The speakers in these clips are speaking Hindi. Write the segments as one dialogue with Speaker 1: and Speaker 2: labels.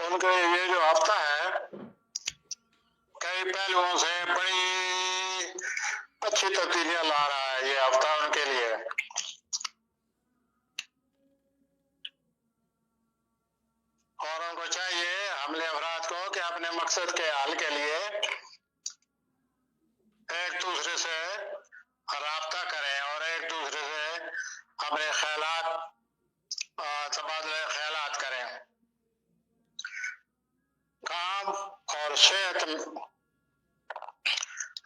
Speaker 1: उनका ये जो हफ्ता है कई पहलुओं से बड़ी अच्छी तब्दीलियां ला रहा है। ये हफ्ता उनके लिए और उनको चाहिए हमले अफराद को कि अपने मकसद के हल के लिए एक दूसरे से राब्ता करें और एक दूसरे से अपने ख्यालात तबादला ख्यालात करें। काम और सेहत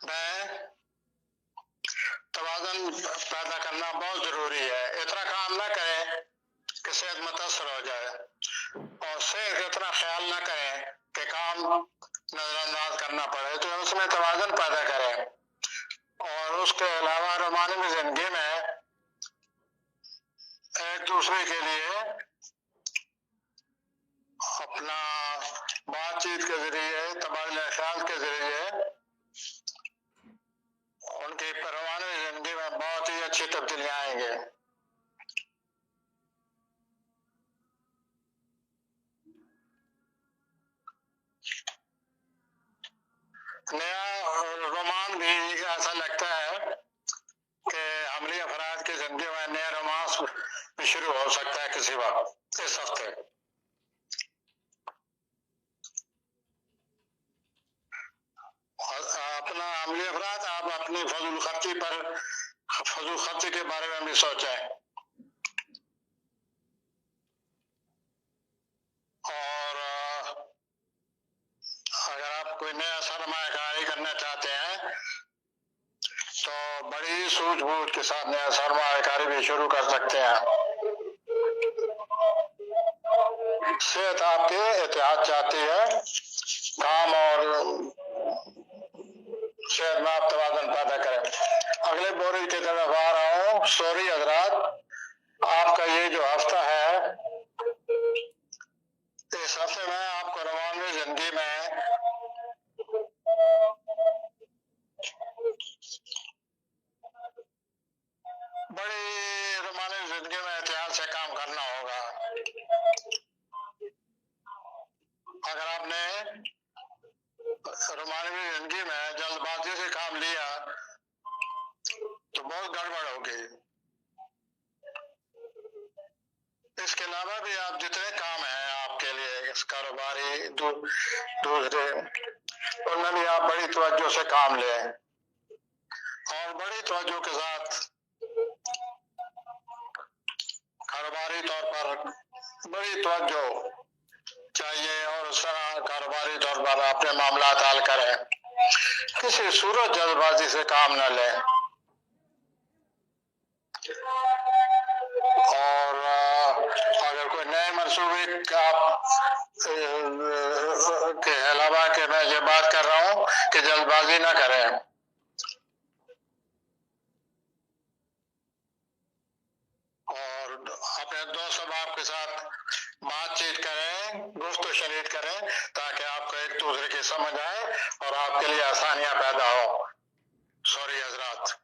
Speaker 1: में तवाज़ुन पैदा करना बहुत जरूरी है। इतना काम ना करें कि सेहत मुतासर हो जाए और सेहत इतना ख्याल ना करें कि काम नजरअंदाज करना पड़े। तो उसमें तवाज़ुन पैदा करें और उसके अलावा रोमानी जिंदगी में एक दूसरे के लिए अपना बातचीत के जरिए तबादला ख्याल के जरिए उनकी रोमानी जिंदगी में बहुत ही अच्छी तब्दीलियां आएंगे। नया रोमान भी ऐसा लगता है कि हमली अफराद की जिंदगी में नया रोमांस भी शुरू हो सकता है किसी वक्त इस हफ्ते। अपना हमली अफराद आप अपनी फजूल खर्ची के बारे में भी सोचें और अगर आप कोई नया सरमायाकारी करना चाहते हैं तो बड़ी सूझबूझ के साथ नया सरमायाकारी भी शुरू कर सकते हैं। सेहत आपके एहतियात चाहती है, काम और सेहत में आप तवाज़ुन पैदा करें। अगले बोरी की तरफ आ रहा हूँ। सॉरी हजरात, आपका ये जो हफ्ता है इस हफ्ते में आपको रोमानी जिंदगी में बड़ी रोमानी जिंदगी में एहतियात से काम करना होगा। अगर आपने रोमानी जिंदगी में जल्दबाजी से काम लिया तो बहुत गड़बड़ होगी। इसके अलावा भी आप जितने काम हैं आपके लिए इस कारोबारी दूसरे उनमें भी आप बड़ी तवज्जो से काम लें और बड़ी तवज्जो के साथ कारोबारी तौर पर बड़ी तवज्जो चाहिए और उस तरह कारोबारी तौर पर अपने मामला हल करें। किसी सूरत जल्दबाजी से काम न लें और अगर कोई नए मंसूबे आप के अलावा के मैं ये बात कर रहा हूँ कि जल्दबाजी ना करें और अपने दोस्त अहबाब के साथ बातचीत करें, गुफ्तगू शरीक करें ताकि आपको एक दूसरे की समझ आए और आपके लिए आसानियां पैदा हो। सॉरी हजरात,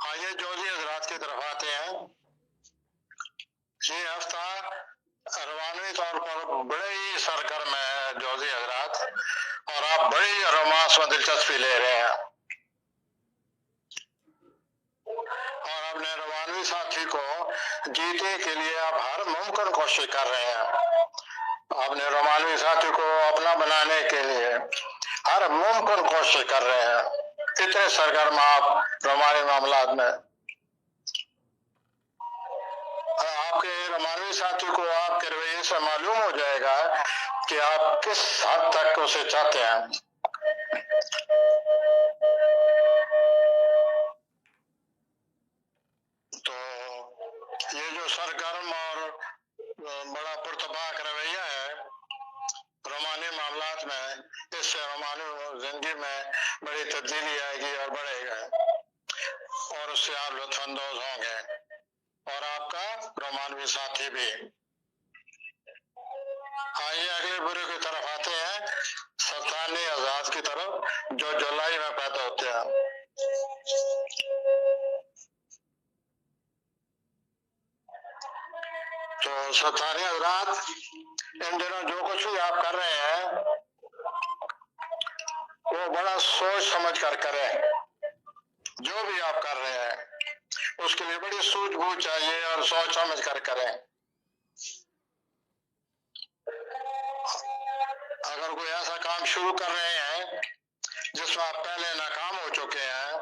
Speaker 1: आइए जोजी हजरात की तरफ आते हैं। ये हफ्ता रवानी तौर पर बड़े ही सरगर्म है जोजी हजरात और आप बड़ी रोमांस में दिलचस्पी ले रहे हैं और अपने रवानवी साथी को जीतने के लिए आप हर मुमकिन कोशिश कर रहे हैं। अपने रोमानवी साथी को अपना बनाने के लिए हर मुमकिन कोशिश कर रहे हैं। इतने सरगर्म आप रोमानी मामलात में। आपके रोमानवी साथी को आपके रवैये से मालूम हो जाएगा कि आप किस हद तक उसे चाहते हैं। तो ये जो सरगर्म और बड़ा पुरतबाक रवैया है रोमानी मामलात में, इससे रोमानी जिंदगी में बड़ी तब्दीली आएगी और बढ़ेगा और उससे आप लुत्फानंदोज होंगे और आपका रोमानवी साथी भी। आइए अगले बुरे की तरफ आते हैं, सल्तानी आजाद की तरफ जो जुलाई में पैदा होते हैं। तो सल्तानी आजाद इन दिनों जो कुछ भी आप कर रहे हैं वो बड़ा सोच समझ कर करें। जो भी आप कर रहे हैं उसके लिए बड़ी सूझबूझ चाहिए और सोच समझ कर करें। अगर कोई ऐसा काम शुरू कर रहे हैं जिसमें आप पहले नाकाम हो चुके हैं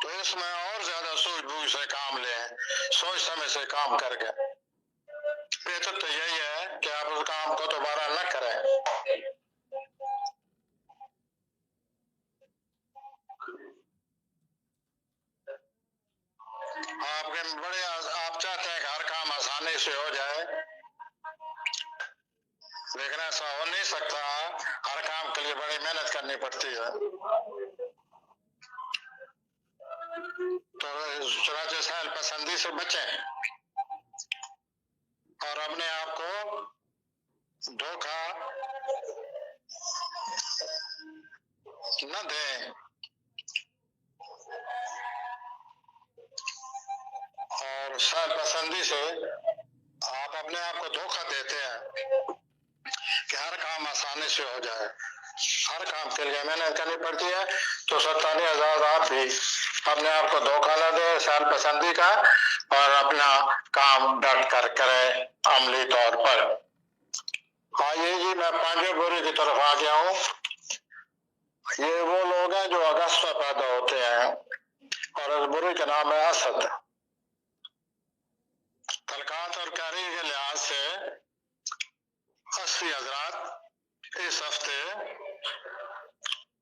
Speaker 1: तो इसमें और ज्यादा सूझबूझ से काम लें, सोच समझ से काम करके। बेहतर तो यही है कि आप उस काम को दोबारा न करें। आप चाहते हैं कि हर काम आसानी से हो जाए, लेकिन ऐसा हो नहीं सकता। हर काम के लिए बड़ी मेहनत करनी पड़ती है। तो चुनाचे सहल पसंदी से बचें और अपने आप को धोखा न दें। और सहल पसंदी से आप अपने आप को धोखा देते हैं कि हर काम आसानी से हो जाए। हर काम के लिए मेहनत करनी पड़ती है। तो सत्तानी आजाद आप भी अपने आप को धोखा न दे सहल पसंदी का और अपना काम डट कर करें अमली तौर पर। आइए जी, मैं पांचवें बुरे की तरफ आ गया हूँ। ये वो लोग हैं जो अगस्त में पैदा होते हैं और इस बुरे का नाम है असद। तलकात और कारी के लिहाज से 80 हजरात इस हफ्ते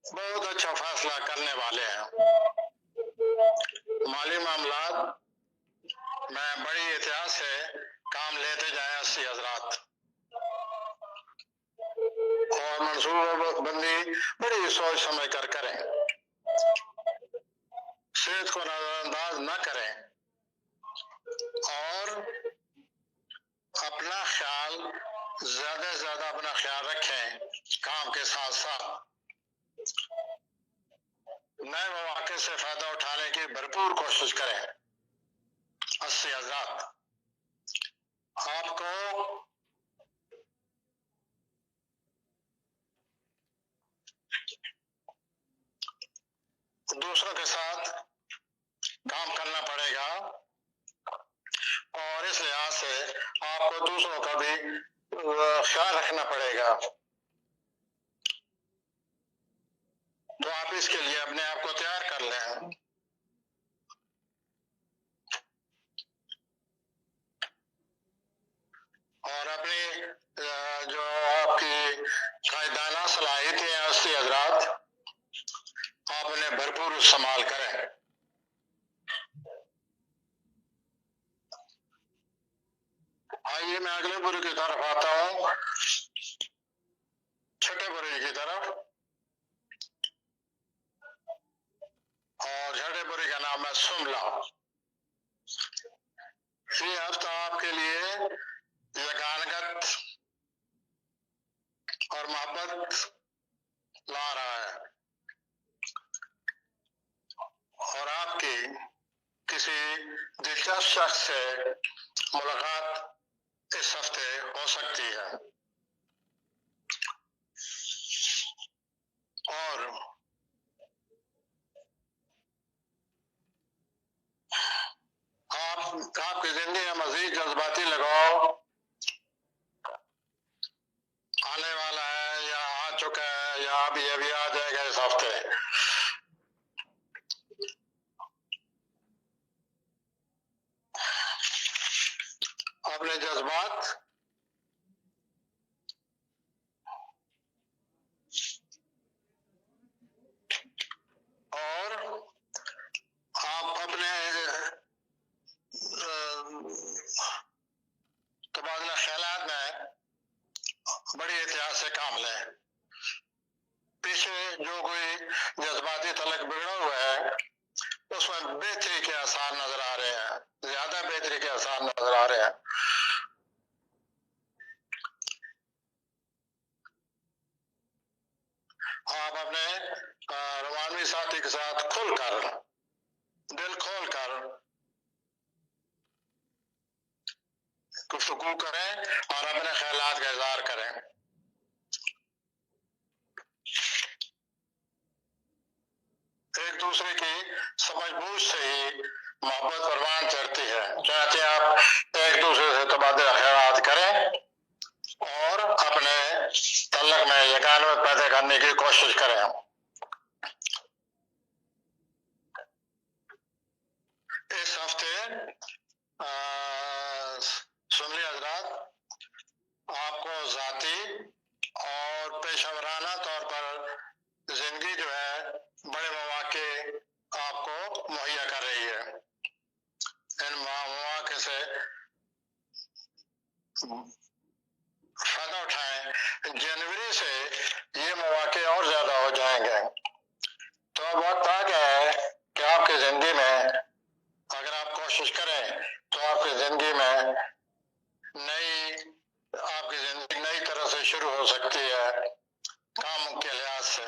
Speaker 1: बहुत अच्छा फैसला करने वाले हैं। माली मामलात में बड़ी एहतियात से काम लेते जाए 80 हजरात और मंसूबाबंदी बड़ी सोच समझ कर करें। सेहत को नजरअंदाज न करें और अपना ख्याल ज्यादा से ज्यादा अपना ख्याल रखें। काम के साथ साथ नए मौके से फायदा उठाने की भरपूर कोशिश करें। 80 हजरात आपको दूसरों के साथ काम करना पड़ेगा और इस लिहाज से आपको दूसरों का भी ख्याल रखना पड़ेगा। तो आप इसके लिए अपने आप को तैयार कर लें। और अपनी जो आपकी कायदाना सलाहियतें हैं 80 हजरात आप उन्हें भरपूर इस्तेमाल करें। आइए मैं अगले बुरे की तरफ आता हूँ, छठे बुरे की तरफ। और छठे बुरे का नाम है सुमला। ये हफ्ता आपके लिए यगानगत और मोहब्बत ला रहा है और आपकी किसी दिलचस्प शख्स से मुलाकात इस हफ्ते हो सकती है और आपकी जिंदगी में मजीद जज्बाती लगाव आने वाला है या आ चुका है या अभी आ जाएगा इस हफ्ते। अपने जज्बात और आप अपने तबादला ख्यालात में बड़ी एहतियात से काम लें। पीछे जो कोई जज्बाती तलक बिगड़ा हुआ है उसमें बेहतरी के आसार नजर आ रहे हैं, ज्यादा बेहतरी के आसार नजर आ रहे हैं। आप अपने रोमानवी साथी के साथ खुलकर, दिल खोलकर गुफ्तगू करें और अपने ख्यालात का इज़हार करें। एक दूसरे की समझबूझ से ही मोहब्बत परवान चढ़ती है। चाहते आप एक दूसरे से तबादला ख्यालात करें और अपने तल्लक में यकानत पैदा करने की कोशिश करें। इस हफ्ते सुनली हजरात, आपको जाती और पेशेवराना तौर पर जिंदगी जो है बड़े मौके आपको मुहैया कर रही है। इन मौके से फायदा उठाएं। जनवरी से ये मौके और ज्यादा हो जाएंगे। तो अब वक्त आ गया है कि आपकी जिंदगी में अगर आप कोशिश करें तो आपकी जिंदगी में आपकी जिंदगी नई तरह से शुरू हो सकती है, काम के लिहाज से।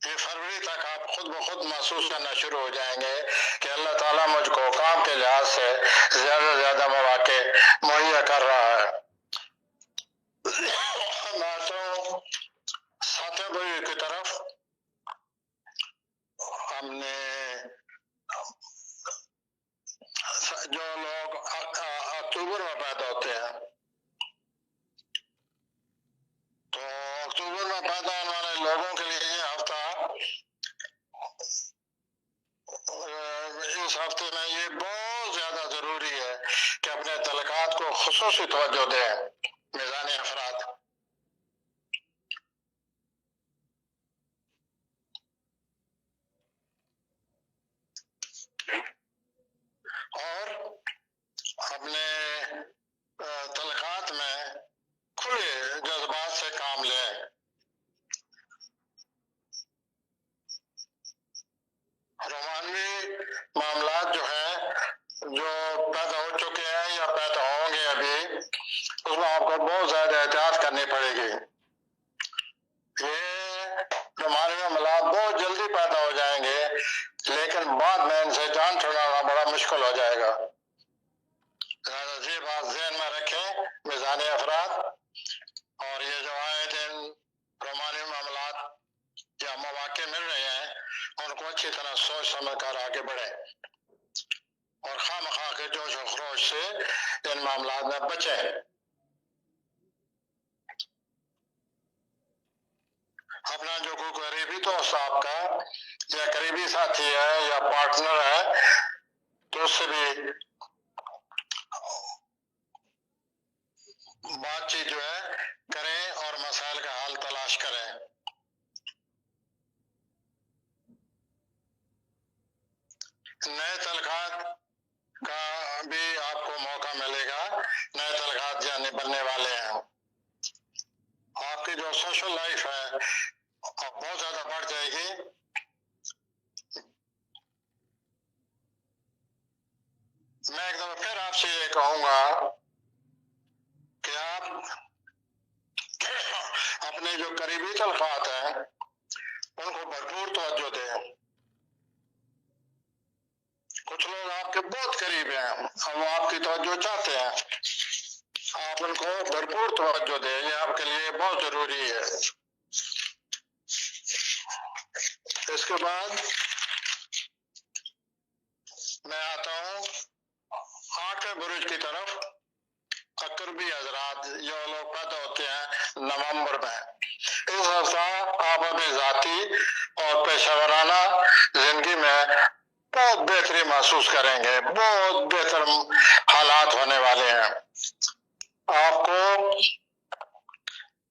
Speaker 1: ये फरवरी तक आप खुद ब खुद महसूस करना शुरू हो जाएंगे कि अल्लाह ताला मुझको काम के लिहाज से ज्यादा से ज्यादा मौके मुहैया कर रहा है। मैं तो सातवें की तरफ हमने जो लोग अक्टूबर में पैदा होते हैं, तो अक्टूबर में पैदा होने वाले लोगों के लिए ये हफ्ता, इस हफ्ते में ये बहुत ज्यादा जरूरी है कि अपने तलकात को खुसूसी तवज्जो दें। मिजानी अफराद और अपने तलकात में खुले जज्बात से काम लें। रोमानवी मामलात जो है, जो पैदा हो चुके हैं या पैदा होंगे अभी, उसमें आपको बहुत ज्यादा एहतियात करनी पड़ेगी। ये रोमानवी मामलात बहुत जल्दी पैदा हो जाएंगे, लेकिन बाद में इनसे जान छुड़ाना बड़ा मुश्किल हो जाएगा। ये बात ज़हन में रखें मिजानी अफराद। और ये जो आए दिन रोमानी मामलात या मौके मिल रहे हैं, उनको अच्छी तरह सोच समझ कर आगे बढ़े और खामखा के जोश और खरोश से इन मामलात में बचें। अपना जो कोई करीबी दोस्त आपका या करीबी साथी है या पार्टनर है, तो उससे भी बातचीत जो है करें और मसाइल का हल तलाश करें। नए तलखात का भी आपको मौका मिलेगा। नए तलखात जाने बनने वाले हैं। आपकी जो सोशल लाइफ है बहुत ज्यादा बढ़ जाएगी। मैं एक दफा फिर आपसे ये कहूंगा कि आप अपने जो करीबी तलखात हैं उनको भरपूर तवज्जो दें। कुछ लोग आपके बहुत करीब हैं और वो आपकी तवज्जो चाहते हैं, आप उनको भरपूर तवज्जो दें। ये आपके लिए बहुत जरूरी है। इसके बाद मैं आता हूँ 8वें बुरुज की तरफ। अकरबी हजरात जो लोग पैदा होते हैं नवंबर में, इस हफ्ता आप अपनी जाती और पेशेवराना जिंदगी में बहुत बेहतरी महसूस करेंगे। बहुत बेहतर हालात होने वाले हैं। आपको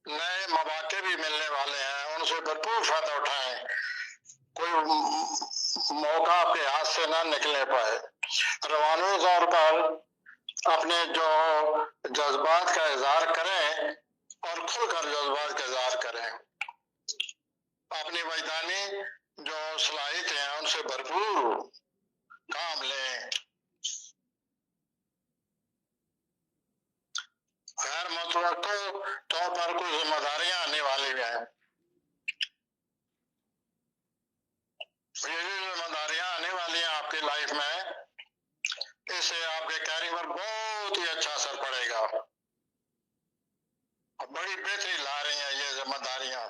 Speaker 1: नए मौके भी मिलने वाले हैं, उनसे भरपूर फायदा उठाएं। कोई मौका आपके हाथ से ना निकलने पाए। रवानी तौर पर अपने जो जज्बात का इजहार करें और खुलकर जज्बात का इजहार करें। अपनी वैधानी जो सलाहियत हैं उनसे भरपूर काम लें। गैर मुतवक्को तौर पर कुछ जिम्मेदारियां आने वाली हैं। ये जिम्मेदारियां आने वाली हैं आपकी लाइफ में, इससे आपके कैरियर पर बहुत ही अच्छा असर पड़ेगा। बड़ी बेहतरी ला रही हैं ये जिम्मेदारियां।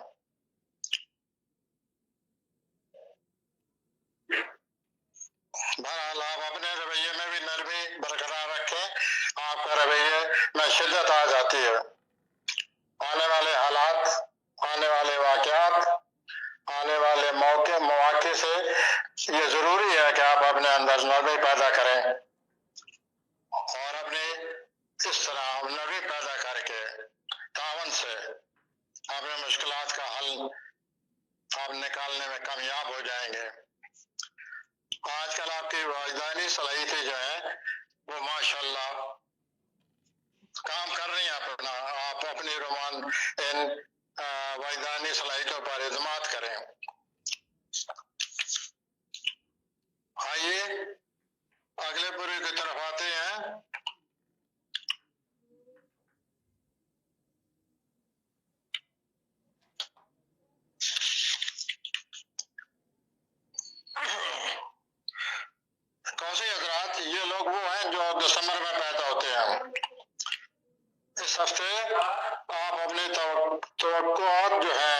Speaker 1: बहरहाल आप अपने रवैये में भी नरमी बरकरार रखें। आपका रवैये में शिद्दत आ जाती है। आने वाले हालात, आने वाले वाकयात, आने वाले मौके से ये जरूरी है कि आप अपने अंदर नरमी पैदा करें और अपने इस तरह नरमी पैदा करके तावन से अपने मुश्किलात का हल आप निकालने में कामयाब हो जाएंगे। आजकल आपकी वजदानी सलाहियतें जो है वो माशाल्लाह काम कर रही हैं अपना। आप अपनी इन वजदानी सलाहियतों पर इत्मीनान करें। आइए अगले बुरे की तरफ आते हैं। कौसी हजरात, ये लोग वो हैं जो दिसंबर में पैदा होते हैं। इस हफ्ते आप अपनी तवक्कुआत जो है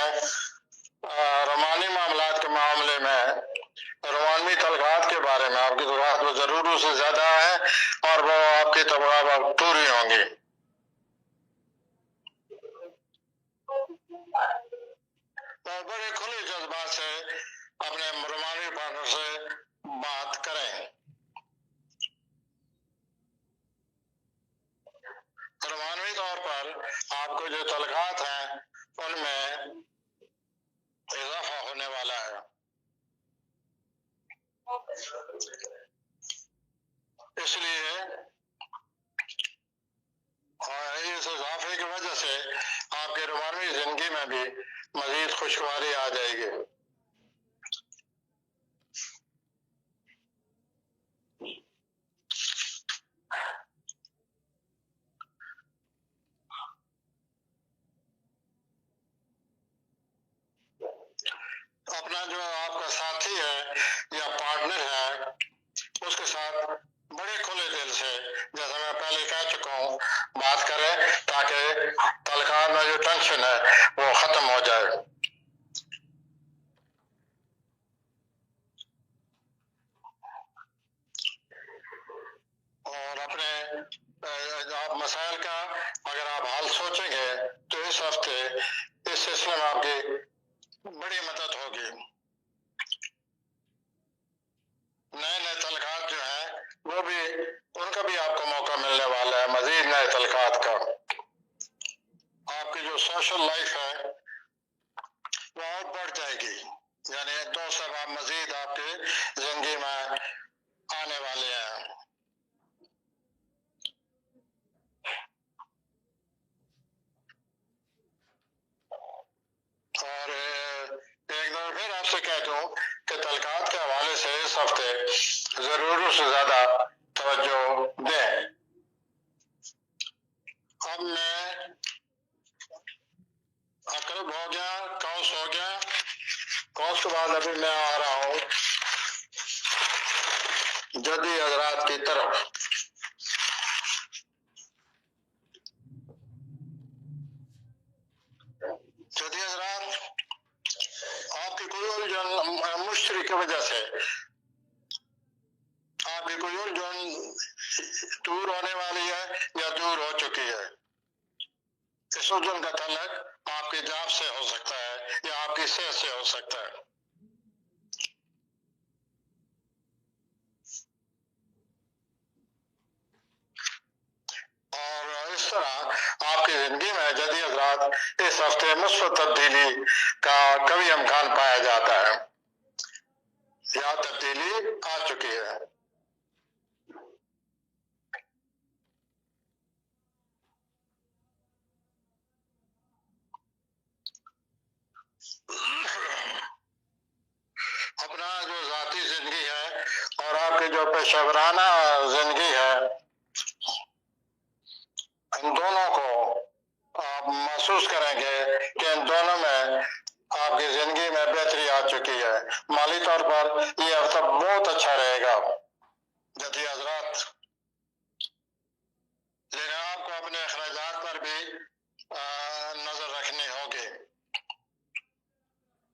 Speaker 1: रोमानी मामलात के मामले में, रोमानी तलकात के बारे में आपकी तवक्कुआत वो जरूर से ज्यादा है और वो आपकी तवक्कुआत पूरी होंगी। और बड़े खुले जज्बात से अपने रोमानी पार्टनर से बात करें। रोमानवी तौर पर आपको जो तलकात हैं उनमें इजाफा होने वाला है। इसलिए इस इजाफे की वजह से आपके रोमानवी जिंदगी में भी मजीद खुशगवारी आ जाएगी। अपना जो आपका साथी है या पार्टनर है उसके साथ बड़े खुले दिल से, जैसा मैं पहले कह चुका हूँ, बात करें ताकि तलकात में जो टेंशन है वो खत्म हो जाए। और अपने आप मसाइल का अगर आप हल सोचेंगे तो इस हफ्ते इस सिलसिले में आपकी बड़ी मदद होगी। नए नए तलकात जो है वो भी, उनका भी आपको मौका मिलने वाला है मजीद नए तलकात का। आपकी जो सोशल लाइफ है वो और बढ़ जाएगी, यानी दोस्त अब मजीद आपके जिंदगी में आने वाले हैं। और एक बार फिर आपसे कह दूं कि तलकात के हवाले से इस हफ्ते जरूर से ज्यादा तवज्जो दें। अब मैं अकरब हो गया, कौस हो गया, कौस के बाद अभी मैं आ रहा हूं जदी हजरात की तरफ। जदी हजरात, आपकी कोई उलझन मुश्तरी की वजह से, आपकी कोई उलझन दूर होने वाली है या दूर हो चुकी है। इस उलझन का तल्लक आपके जाब से हो सकता है या आपकी सेहत से हो सकता है। और इस तरह आपकी जिंदगी में जदी हजरात इस हफ्ते मुस्बत तब्दीली का कभी इम्कान पाया जाता है या तब्दीली आ चुकी है। अपना जो जाती जिंदगी है और आपकी जो पेशेवराना जिंदगी है, इन दोनों को आप महसूस करेंगे कि इन दोनों में आपकी जिंदगी में बेहतरी आ चुकी है। माली तौर पर यह हफ्ता बहुत अच्छा रहेगा जदी हजरात। अपने अखराजात पर भी नजर रखनी होगी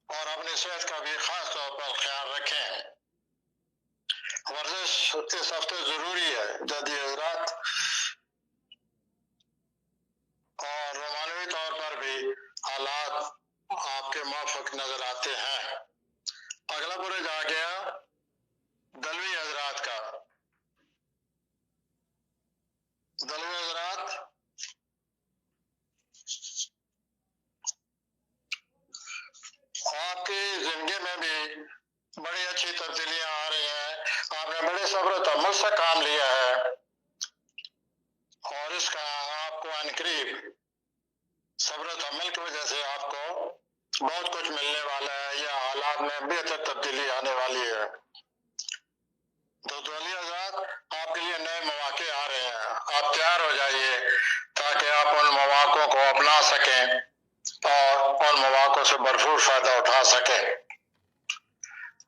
Speaker 1: और अपनी सेहत का भी खास तौर पर ख्याल रखें। वर्जिश इस हफ्ते जरूरी है। जदी हजरात और रोमानवी तौर पर भी हालात आपके मुआफिक नजर आते हैं। अगला बुरज आ गया दलवी हजरात का। दलवी हजरात आपकी जिंदगी में भी बड़ी अच्छी तब्दीलियां आ रही हैं। आपने बड़े सब्र तहम्मुल से काम लिया है और इसका आपको अनकरीब सब्र तहम्मुल की वजह से आपको बहुत कुछ मिलने वाला है या हालात में बेहतर तब्दीली आने वाली है। तो दलवी हजरात आपके लिए नए मौके आ रहे हैं। आप तैयार हो जाइए ताकि आप उन मौकों को अपना सकें और उन मौकों से भरपूर फायदा उठा सकें।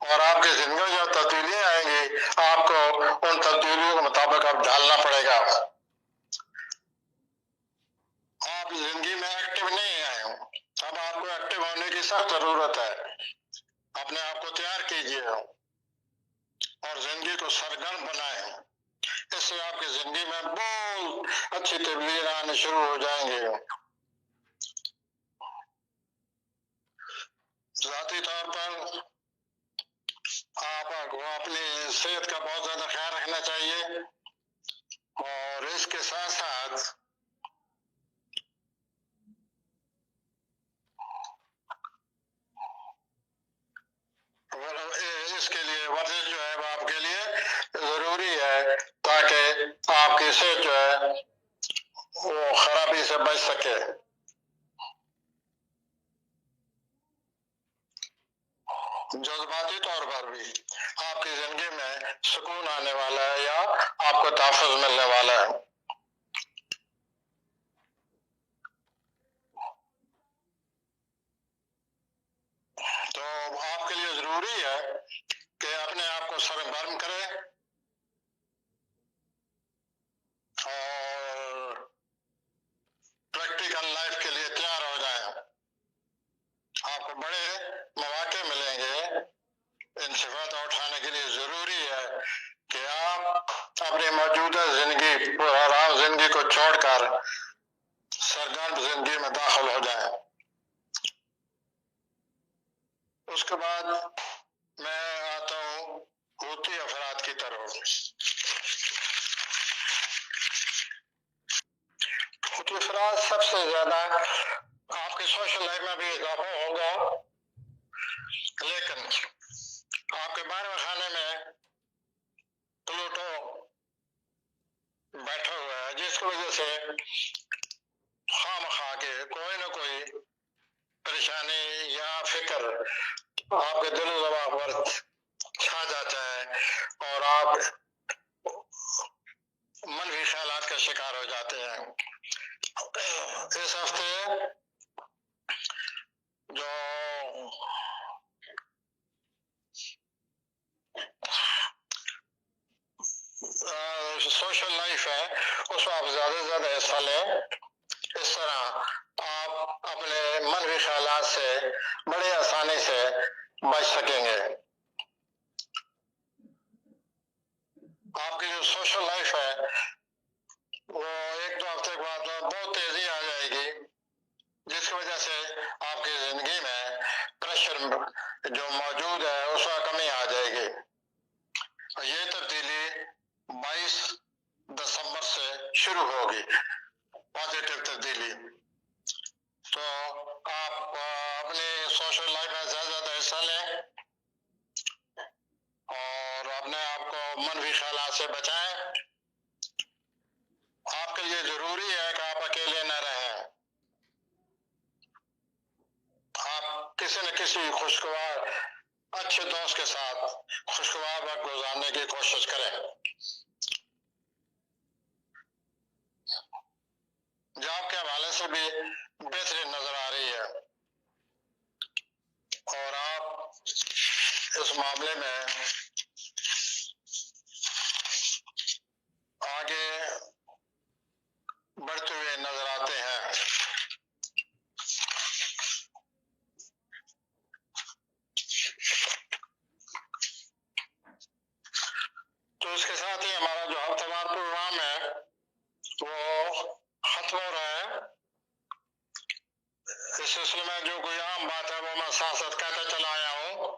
Speaker 1: और आपकी जिंदगी में जो तब्दीलियां आएंगी आपको उन तब्दीलियों के मुताबिक अब ढालना पड़ेगा। आप जिंदगी में एक्टिव नहीं आए हो, अब आपको एक्टिव होने की सख्त जरूरत है। अपने आप को तैयार कीजिए और जिंदगी को सरगर्म बनाए। इससे आपकी जिंदगी में बहुत अच्छी तब्दीलियां आने शुरू हो जाएंगे। जाती तौर पर आपको अपनी सेहत का बहुत ज्यादा ख्याल रखना चाहिए और इसके साथ साथ इसके लिए वर्जिश जो है वो आपके लिए जरूरी है ताकि आपकी सेहत जो है वो खराबी से बच सके। जज्बाती तौर पर भी आपकी जिंदगी में सुकून आने वाला है या आपको तहफ़्फ़ुज़ मिलने वाला है। तो आपके लिए जरूरी है कि अपने आप को सरगर्म करें और प्रैक्टिकल लाइफ के लिए तैयार हो जाएं। आपको बड़े मौके मिलेंगे। इनसे फायदा उठाने के लिए जरूरी है कि आप अपनी मौजूदा जिंदगी और आराम जिंदगी को छोड़कर सरगर्म जिंदगी में दाखिल हो जाएं। उसके बाद मैं आता हूँ हूती अफराद की तरफ। हूती अफराद सबसे ज्यादा आपके सोशल लाइफ में भी इजाफा होगा, लेकिन आपके 12वें खाने में प्लूटो बैठा हुआ है जिसकी वजह से खामखा के कोई ना कोई परेशानी या फिक्र आपके दिल दिमाग पर छा जाता है और आप मनफी ख्यालात का शिकार हो जाते हैं। इस हफ्ते जो सोशल लाइफ है उसमें आप ज्यादा से ज्यादा हिस्सा लें। इस तरह आप अपने मनफी ख्यालात से बड़ी आसानी से बच सकेंगे। आपकी जो सोशल लाइफ है वो 1-2 हफ्ते के बाद बहुत तेजी आ जाएगी जिसकी वजह से आपकी जिंदगी में प्रेशर जो मौजूद है उसमें कमी आ जाएगी। ये तब्दीली 22 दिसंबर से शुरू होगी, पॉजिटिव तब्दीली। तो आप अपनी सोशल लाइफ में ज्यादा ज्यादा हिस्सा लें और अपने आप को मनफी ख्यालात से बचाएं। आपके लिए जरूरी है कि आप अकेले न रहें। आप किसी न किसी खुशगवार अच्छे दोस्त के साथ खुशगवार वक्त गुजारने की कोशिश करें। जॉब के हवाले से भी बेहतरीन नजर आ रही है और आप इस मामले में आगे बढ़ते हुए साथ ही हमारा जो हफ्तेवार प्रोग्राम है वो खत्म हो रहा है। इस सिलसिले में जो कोई आम बात है वो मैं साथ साथ कहता चला आया हूँ